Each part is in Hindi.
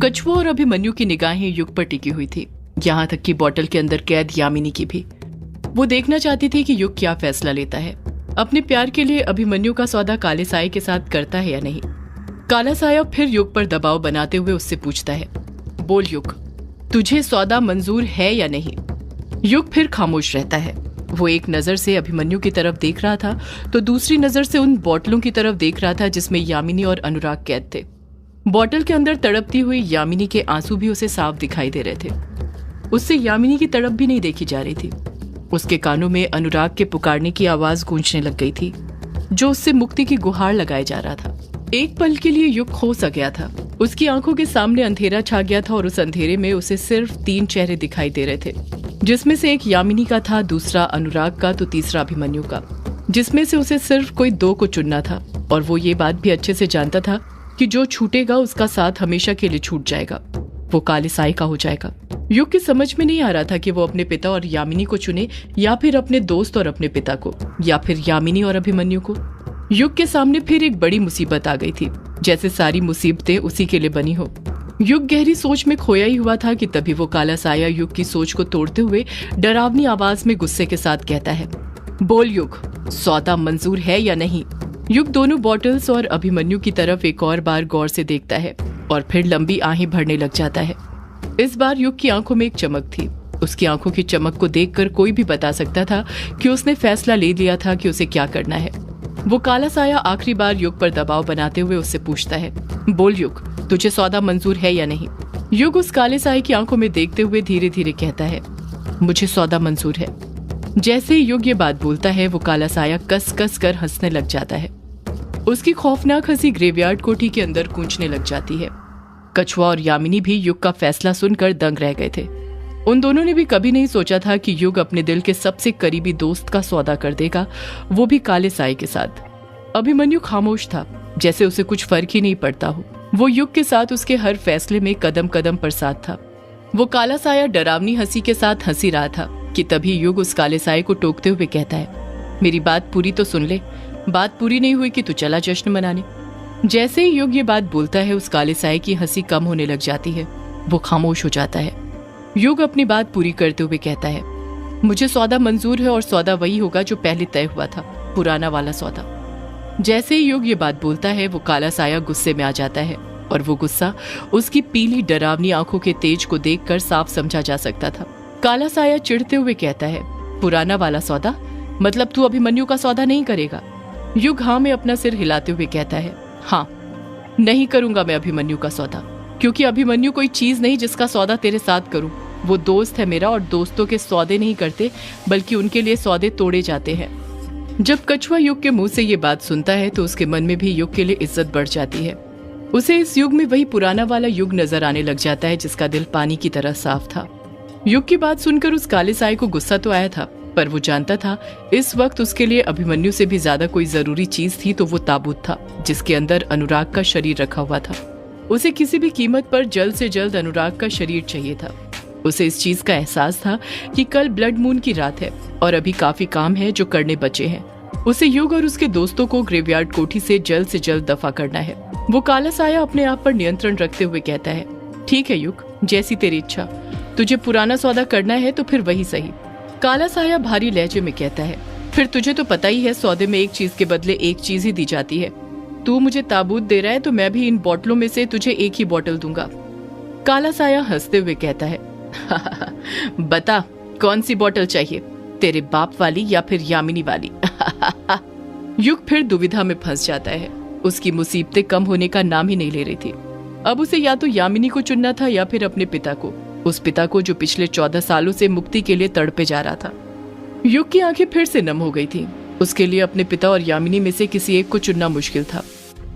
कछुआ और अभिमन्यु की निगाहें युग पर टिकी हुई थी, यहाँ तक कि बोतल के अंदर कैद यामिनी की भी। वो देखना चाहती थी कि युग क्या फैसला लेता है, अपने प्यार के लिए अभिमन्यु का सौदा काले साये के साथ करता है या नहीं। काला साया फिर युग पर दबाव बनाते हुए उससे पूछता है, बोल युग, तुझे सौदा मंजूर है या नहीं। युग फिर खामोश रहता है। वो एक नजर से अभिमन्यु की तरफ देख रहा था तो दूसरी नजर से उन बोतलों की तरफ देख रहा था जिसमें यामिनी और अनुराग कैद थे। बोतल के अंदर तड़पती हुई यामिनी के आंसू भी उसे साफ दिखाई दे रहे थे। उससे यामिनी की तड़प भी नहीं देखी जा रही थी। उसके कानों में अनुराग के पुकारने की आवाज गूंजने लग गई थी, जो उससे मुक्ति की गुहार लगाए जा रहा था। एक पल के लिए युग खो सा गया था। उसकी आंखों के सामने अंधेरा छा गया था और उस अंधेरे में उसे सिर्फ 3 चेहरे दिखाई दे रहे थे, जिसमें से एक यामिनी का था, दूसरा अनुराग का तो तीसरा अभिमन्यु का, जिसमें से उसे सिर्फ कोई 2 को चुनना था। और वो ये बात भी अच्छे से जानता था कि जो छूटेगा उसका साथ हमेशा के लिए छूट जाएगा, वो काले साये का हो जाएगा। युग की समझ में नहीं आ रहा था कि वो अपने पिता और यामिनी को चुने या फिर अपने दोस्त और अपने पिता को, या फिर यामिनी और अभिमन्यु को। युग के सामने फिर एक बड़ी मुसीबत आ गई थी, जैसे सारी मुसीबतें उसी के लिए बनी हो। युग गहरी सोच में खोया ही हुआ था कि तभी वो काला साया युग की सोच को तोड़ते हुए डरावनी आवाज में गुस्से के साथ कहता है, बोल युग, सौदा मंजूर है या नहीं। युग दोनों बॉटल्स और अभिमन्यु की तरफ एक और बार गौर से देखता है और फिर लंबी आहें भरने लग जाता है। इस बार युग की आंखों में एक चमक थी। उसकी आंखों की चमक को देखकर कोई भी बता सकता था कि उसने फैसला ले लिया था कि उसे क्या करना है। वो काला साया आखिरी बार युग पर दबाव बनाते हुए उससे पूछता है, बोल युग, तुझे सौदा मंजूर है या नहीं। युग उस काले साये की आंखों में देखते हुए धीरे धीरे कहता है, मुझे सौदा मंजूर है। जैसे ही युग ये बात बोलता है, वो काला साया कस कस कर हंसने लग जाता है। उसकी खौफनाक हंसी ग्रेवयार्ड कोठी के अंदर गूंजने लग जाती है। कछुआ और यामिनी भी युग का फैसला सुनकर दंग रह गए थे। उन दोनों ने भी कभी नहीं सोचा था कि युग अपने दिल के सबसे करीबी दोस्त का सौदा कर देगा, वो भी काले साये के साथ। अभिमन्यु खामोश था, जैसे उसे कुछ फर्क ही नहीं पड़ता हो। वो युग के साथ उसके हर फैसले में कदम कदम पर साथ था। वो काला साया डरावनी हंसी के साथ हंसी रहा था कि तभी युग उस काले साये को टोकते हुए कहता है, मेरी बात पूरी तो सुन ले, बात पूरी नहीं हुई कि तू चला जश्न मनाने। जैसे ही युग ये बात बोलता है, उस काले साये की हंसी कम होने लग जाती है। वो खामोश हो जाता है। युग अपनी बात पूरी करते हुए कहता है, मुझे सौदा मंजूर है और सौदा वही होगा जो पहले तय हुआ था, पुराना वाला सौदा। जैसे ही युग ये बात बोलता है, वो काला साया गुस्से में आ जाता है और वो गुस्सा उसकी पीली डरावनी आंखों के तेज को देखकर साफ समझा जा सकता था। काला साया चिढ़ते हुए कहता है, पुराना वाला सौदा, मतलब तू अभिमन्यु का सौदा नहीं करेगा। युग हाँ में अपना सिर हिलाते हुए कहता है, हाँ, नहीं करूंगा मैं अभिमन्यु का सौदा, क्योंकि अभिमन्यु कोई चीज नहीं जिसका सौदा तेरे साथ करूं। वो दोस्त है मेरा और दोस्तों के सौदे नहीं करते, बल्कि उनके लिए सौदे तोड़े जाते हैं। जब कछुआ युग के मुंह से ये बात सुनता है तो उसके मन में भी युग के लिए इज्जत बढ़ जाती है। उसे इस युग में वही पुराना वाला युग नजर आने लग जाता है जिसका दिल पानी की तरह साफ था। युग की बात सुनकर उस काले साये को गुस्सा तो आया था, पर वो जानता था इस वक्त उसके लिए अभिमन्यु से भी ज्यादा कोई जरूरी चीज थी तो वो ताबूत था जिसके अंदर अनुराग का शरीर रखा हुआ था। उसे किसी भी कीमत पर जल्द से जल्द अनुराग का शरीर चाहिए था। उसे इस चीज का एहसास था कि कल ब्लड मून की रात है और अभी काफी काम है जो करने बचे हैं। उसे युग और उसके दोस्तों को ग्रेवयार्ड कोठी से जल्द दफा करना है। वो काला साया अपने आप पर नियंत्रण रखते हुए कहता है, ठीक है युग, जैसी तेरी इच्छा, तुझे पुराना सौदा करना है तो फिर वही सही। काला साया भारी लहजे में कहता है, फिर तुझे तो पता ही है सौदे में एक चीज के बदले एक चीज ही दी जाती है। तू मुझे ताबूत दे रहा है तो मैं भी इन बोतलों में से तुझे एक ही बोतल दूंगा। काला साया हंसते हुए कहता है, बता कौन सी बोतल चाहिए, तेरे बाप वाली या फिर यामिनी वाली। युग फिर दुविधा में फंस जाता है। उसकी मुसीबतें कम होने का नाम ही नहीं ले रही थी। अब उसे या तो यामिनी को चुनना था या फिर अपने पिता को, उस पिता को जो पिछले 14 सालों से मुक्ति के लिए तड़पे जा रहा था। युग की आंखें फिर से नम हो गई थी। उसके लिए अपने पिता और यामिनी में से किसी एक को चुनना मुश्किल था।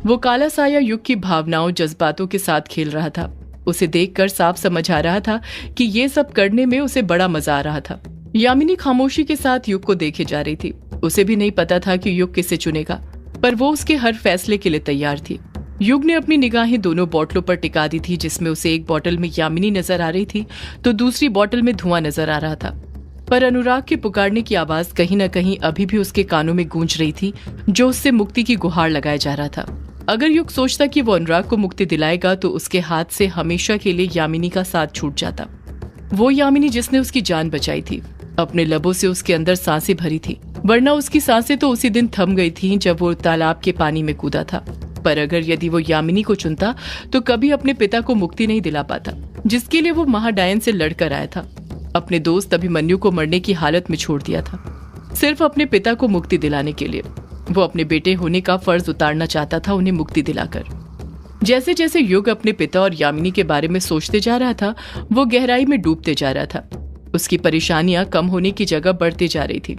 वो काला साया युग की भावनाओं जज्बातों के साथ खेल रहा था। उसे देखकर साफ समझ आ रहा था कि ये सब करने में उसे बड़ा मजा आ रहा था। यामिनी खामोशी के साथ युग को देखे जा रही थी। उसे भी नहीं पता था कि युग किसे चुनेगा, पर वो उसके हर फैसले के लिए तैयार थी। युग ने अपनी निगाहें दोनों बोतलों पर टिका दी थी, जिसमें उसे एक बोतल में यामिनी नजर आ रही थी तो दूसरी बोतल में धुआं नजर आ रहा था। पर अनुराग के पुकारने की आवाज कहीं न कहीं अभी भी उसके कानों में गूंज रही थी, जो उससे मुक्ति की गुहार लगाए जा रहा था। अगर युग सोचता कि वो अनुराग को मुक्ति दिलाएगा तो उसके हाथ से हमेशा के लिए यामिनी का साथ छूट जाता। वो यामिनी जिसने उसकी जान बचाई थी, अपने लबों से उसके अंदर सांसें भरी थी, वरना उसकी सांसें तो उसी दिन थम गई थी जब वो तालाब के पानी में कूदा था। पर अगर यदि वो यामिनी को चुनता तो कभी अपने पिता को मुक्ति नहीं दिला पाता, जिसके लिए वो महाडायन से लड़कर आया था। अपने दोस्त अभिमन्यु को मरने की हालत में छोड़ दिया था, सिर्फ अपने पिता को मुक्ति दिलाने के लिए। वो अपने बेटे होने का फर्ज उतारना चाहता था, उन्हें मुक्ति दिलाकर। जैसे जैसे युग अपने पिता और यामिनी के बारे में सोचते जा रहा था, वो गहराई में डूबते जा रहा था। उसकी परेशानियां कम होने की जगह बढ़ती जा रही थी।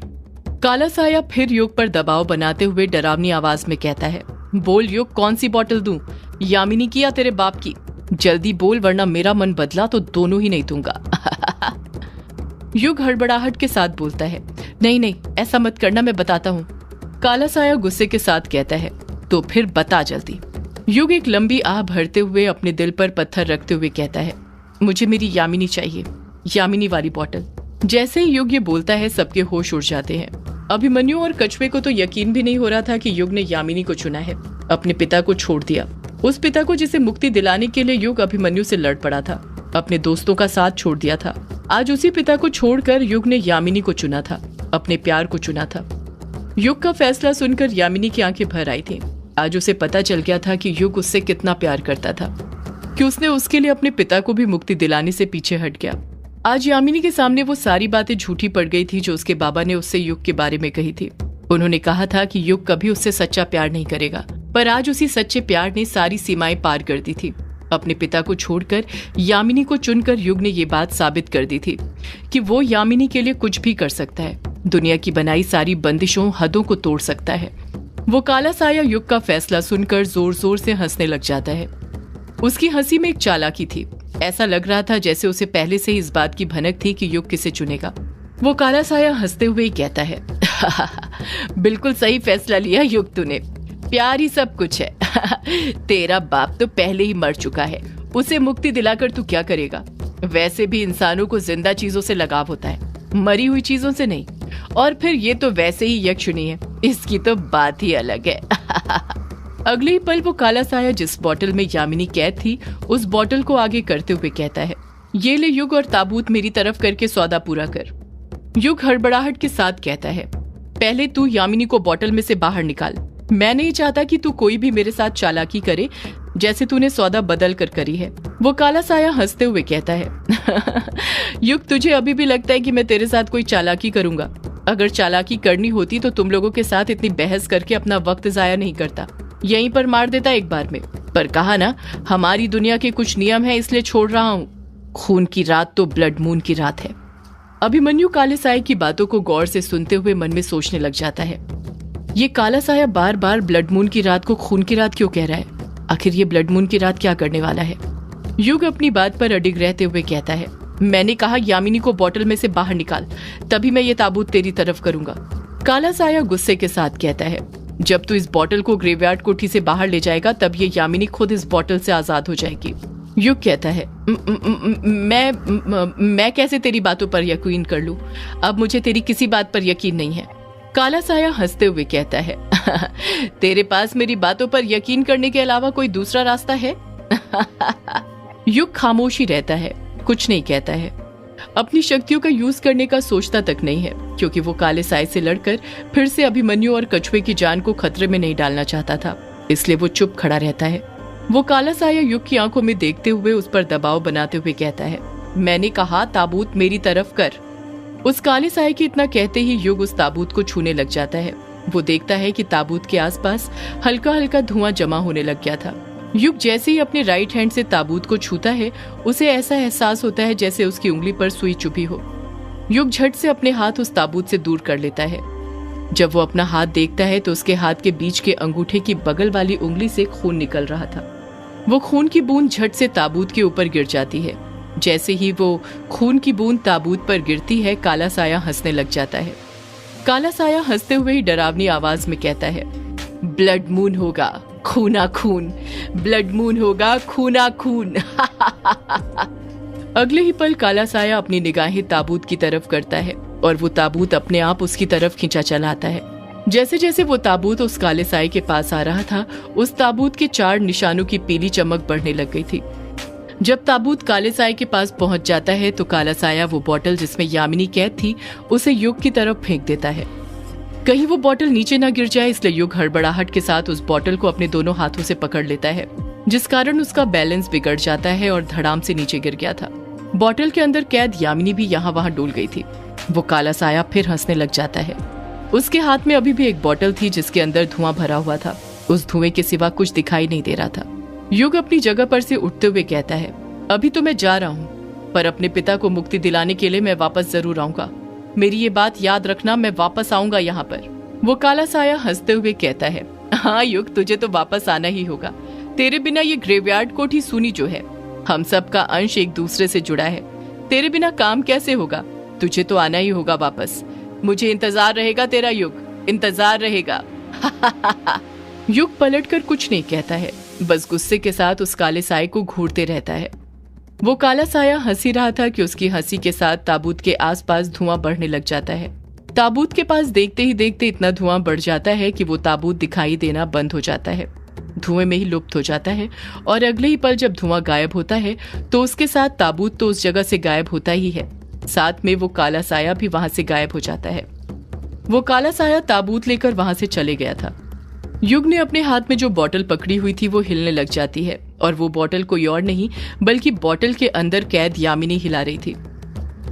काला साया फिर युग पर दबाव बनाते हुए डरावनी आवाज में कहता है, बोल युग, कौन सी बोतल दूं, यामिनी की या तेरे बाप की? जल्दी बोल, वरना मेरा मन बदला तो दोनों ही नहीं दूंगा। युग हड़बड़ाहट के साथ बोलता है, नहीं नहीं, ऐसा मत करना, मैं बताता हूँ। काला साया गुस्से के साथ कहता है, तो फिर बता जल्दी। युग एक लंबी आह भरते हुए अपने दिल पर पत्थर रखते हुए कहता है, मुझे मेरी यामिनी चाहिए, यामिनी वाली बोतल। जैसे ही युग ये बोलता है, सबके होश उड़ जाते हैं। अभिमन्यु और कछुए को तो यकीन भी नहीं हो रहा था कि युग ने यामिनी को चुना है, अपने पिता को छोड़ दिया। उस पिता को जिसे मुक्ति दिलाने के लिए युग अभिमन्यु से लड़ पड़ा था, अपने दोस्तों का साथ छोड़ दिया था। आज उसी पिता को छोड़कर युग ने यामिनी को चुना था, अपने प्यार को चुना था। युग का फैसला सुनकर यामिनी की आंखें भर आई थी। आज उसे पता चल गया था कि युग उससे कितना प्यार करता था, कि उसने उसके लिए अपने पिता को भी मुक्ति दिलाने से पीछे हट गया। आज यामिनी के सामने वो सारी बातें झूठी पड़ गई थी जो उसके बाबा ने उससे युग के बारे में कही थी। उन्होंने कहा था कि युग कभी उससे सच्चा प्यार नहीं करेगा, पर आज उसी सच्चे प्यार ने सारी सीमाएं पार कर दी थी। अपने पिता को छोड़कर यामिनी को चुनकर युग ने ये बात साबित कर दी थी कि वो यामिनी के लिए कुछ भी कर सकता है, दुनिया की बनाई सारी बंदिशों, हदों को तोड़ सकता है। वो काला साया युग का फैसला सुनकर जोर जोर से हंसने लग जाता है। उसकी हंसी में एक चालाकी थी। ऐसा लग रहा था जैसे उसे पहले से ही इस बात की भनक थी कि युग किसे चुनेगा। वो काला साया हंसते हुए कहता है, बिल्कुल सही फैसला लिया युग तूने, प्यार ही सब कुछ है। तेरा बाप तो पहले ही मर चुका है, उसे मुक्ति दिलाकर तू क्या करेगा? वैसे भी इंसानों को जिंदा चीजों से लगाव होता है, मरी हुई चीजों से नहीं। और फिर ये तो वैसे ही यक्षिणी है, इसकी तो बात ही अलग है। अगले ही पल वो काला साया जिस बोतल में यामिनी कैद थी, उस बोतल को आगे करते हुए कहता है, ये ले युग और ताबूत मेरी तरफ करके सौदा पूरा कर। युग हड़बड़ाहट के साथ कहता है, पहले तू यामिनी को बोतल में से बाहर निकाल। मैं नहीं चाहता कि तू कोई भी मेरे साथ चालाकी करे जैसे तूने सौदा बदल कर करी है। वो काला साया हंसते हुए कहता है, युग तुझे अभी भी लगता है कि मैं तेरे साथ कोई चालाकी करूंगा? अगर चालाकी करनी होती तो तुम लोगों के साथ इतनी बहस करके अपना वक्त जाया नहीं करता, यहीं पर मार देता एक बार में। पर कहा ना, हमारी दुनिया के कुछ नियम है, इसलिए छोड़ रहा हूँ। खून की रात तो ब्लड मून की रात है। अभिमन्यु काले साये की बातों को गौर से सुनते हुए मन में सोचने लग जाता है, ये काला साया बार बार ब्लड मून की रात को खून की रात क्यों कह रहा है? आखिर ये ब्लड मून की रात क्या करने वाला है? युग अपनी बात पर अडिग रहते हुए कहता है, मैंने कहा यामिनी को बोतल में से बाहर निकाल, तभी मैं ये ताबूत तेरी तरफ करूंगा। काला साया गुस्से के साथ कहता है, जब तू इस बोतल को ग्रेवयार्ड कोठी से बाहर ले जाएगा तब ये यामिनी खुद इस बोतल से आजाद हो जाएगी। युग कहता है, मैं कैसे तेरी बातों पर यकीन कर लूं? अब मुझे तेरी किसी बात पर यकीन नहीं है। काला साया हंसते हुए कहता है, तेरे पास मेरी बातों पर यकीन करने के अलावा कोई दूसरा रास्ता है? युग खामोश ही रहता है, कुछ नहीं कहता है। अपनी शक्तियों का यूज करने का सोचता तक नहीं है, क्योंकि वो काले साये से लड़कर फिर से अभिमन्यु और कछुए की जान को खतरे में नहीं डालना चाहता था, इसलिए वो चुप खड़ा रहता है। वो काला साया युग की आंखों में देखते हुए उस पर दबाव बनाते हुए कहता है, मैंने कहा ताबूत मेरी तरफ कर। उस काले साये के इतना कहते ही युग उस ताबूत को छूने लग जाता है। वो देखता है कि ताबूत के आसपास हल्का हल्का धुआं जमा होने लग गया था। युग जैसे ही अपने राइट हैंड से ताबूत को छूता है, उसे ऐसा एहसास होता है जैसे उसकी उंगली पर सुई चुभी हो। युग झट से अपने हाथ उस ताबूत से दूर कर लेता है। जब वो अपना हाथ देखता है तो उसके हाथ के बीच के अंगूठे की बगल वाली उंगली से खून निकल रहा था। वो खून की बूंद झट से ताबूत के ऊपर गिर जाती है। जैसे ही वो खून की बूंद ताबूत पर गिरती है, काला साया हंसने लग जाता है। काला साया हंसते हुए ही डरावनी आवाज में कहता है, ब्लड मून होगा खूना खून, ब्लड मून होगा खूना खून। अगले ही पल काला साया अपनी निगाहें ताबूत की तरफ करता है और वो ताबूत अपने आप उसकी तरफ खींचा चला आता है। जैसे जैसे वो ताबूत उस काले साए के पास आ रहा था, उस ताबूत के 4 निशानों की पीली चमक बढ़ने लग गई थी। जब ताबूत काले साए के पास पहुंच जाता है तो काला साया वो बोतल जिसमें यामिनी कैद थी उसे युग की तरफ फेंक देता है। कहीं वो बोतल नीचे न गिर जाए, इसलिए युग हड़बड़ाहट के साथ उस बोतल को अपने दोनों हाथों से पकड़ लेता है, जिस कारण उसका बैलेंस बिगड़ जाता है और धड़ाम से नीचे गिर गया था। बोतल के अंदर कैद यामिनी भी यहाँ वहां डूल गई थी। वो काला साया फिर हंसने लग जाता है। उसके हाथ में अभी भी एक बोतल थी जिसके अंदर धुआं भरा हुआ था। उस धुएं के सिवा कुछ दिखाई नहीं दे रहा था। युग अपनी जगह पर से उठते हुए कहता है, अभी तो मैं जा रहा हूँ, पर अपने पिता को मुक्ति दिलाने के लिए मैं वापस जरूर आऊंगा। मेरी ये बात याद रखना, मैं वापस आऊंगा यहाँ पर। वो काला साया हंसते हुए कहता है, हाँ युग, तुझे तो वापस आना ही होगा। तेरे बिना ये ग्रेवयार्ड कोठी सूनी जो है। हम सब का अंश एक दूसरे से जुड़ा है। तेरे बिना काम कैसे होगा? तुझे तो आना ही होगा वापस। मुझे इंतजार रहेगा तेरा युग, इंतजार रहेगा। युग पलटकर कुछ नहीं कहता है, बस गुस्से के साथ उस काले साए को घूरते रहता है। वो काला साया हंसी रहा था कि उसकी हंसी के साथ ताबूत के आसपास धुआं बढ़ने लग जाता है। ताबूत के पास देखते ही देखते इतना धुआं बढ़ जाता है कि वो ताबूत दिखाई देना बंद हो जाता है, धुएं में ही लुप्त हो जाता है। और अगले ही पल जब धुआं गायब होता है तो उसके साथ ताबूत तो उस जगह से गायब होता ही है, साथ में वो काला साया भी वहां से गायब हो जाता है। वो काला साया ताबूत लेकर वहां से चले गया था। युग ने अपने हाथ में जो बोतल पकड़ी हुई थी वो हिलने लग जाती है, और वो बोतल कोई और नहीं बल्कि बोतल के अंदर कैद यामिनी हिला रही थी।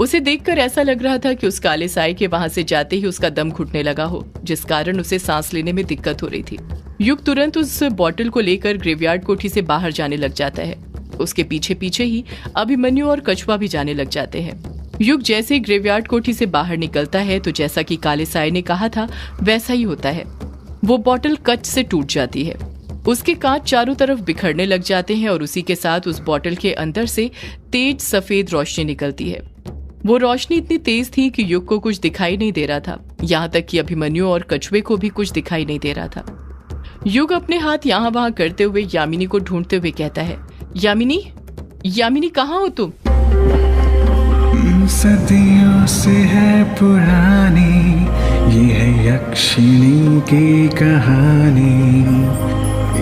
उसे देखकर ऐसा लग रहा था कि उस काले साए के वहां से जाते ही उसका दम घुटने लगा हो, जिस कारण उसे सांस लेने में दिक्कत हो रही थी। युग तुरंत उस बोतल को लेकर ग्रेवयार्ड कोठी से बाहर जाने लग जाता है। उसके पीछे पीछे ही अभिमन्यु और कछुआ भी जाने लग जाते हैं। युग जैसे ही ग्रेवयार्ड कोठी से बाहर निकलता है तो जैसा कि काले साए ने कहा था वैसा ही होता है। वो बोतल कच से टूट जाती है, उसके कांच चारों तरफ बिखरने लग जाते हैं और उसी के साथ उस बोतल के अंदर से तेज सफेद रोशनी निकलती है। वो रोशनी इतनी तेज थी कि युग को कुछ दिखाई नहीं दे रहा था, यहाँ तक कि अभिमन्यु और कछुए को भी कुछ दिखाई नहीं दे रहा था। युग अपने हाथ यहाँ वहां करते हुए यामिनी को ढूंढते हुए कहता है, यामिनी, यामिनी कहाँ हो तुम? सदियों से है पुरानी ये है यक्षिणी की कहानी।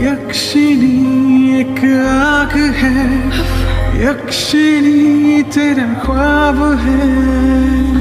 यक्षिणी एक आग है, यक्षिणी तेरा ख्वाब है।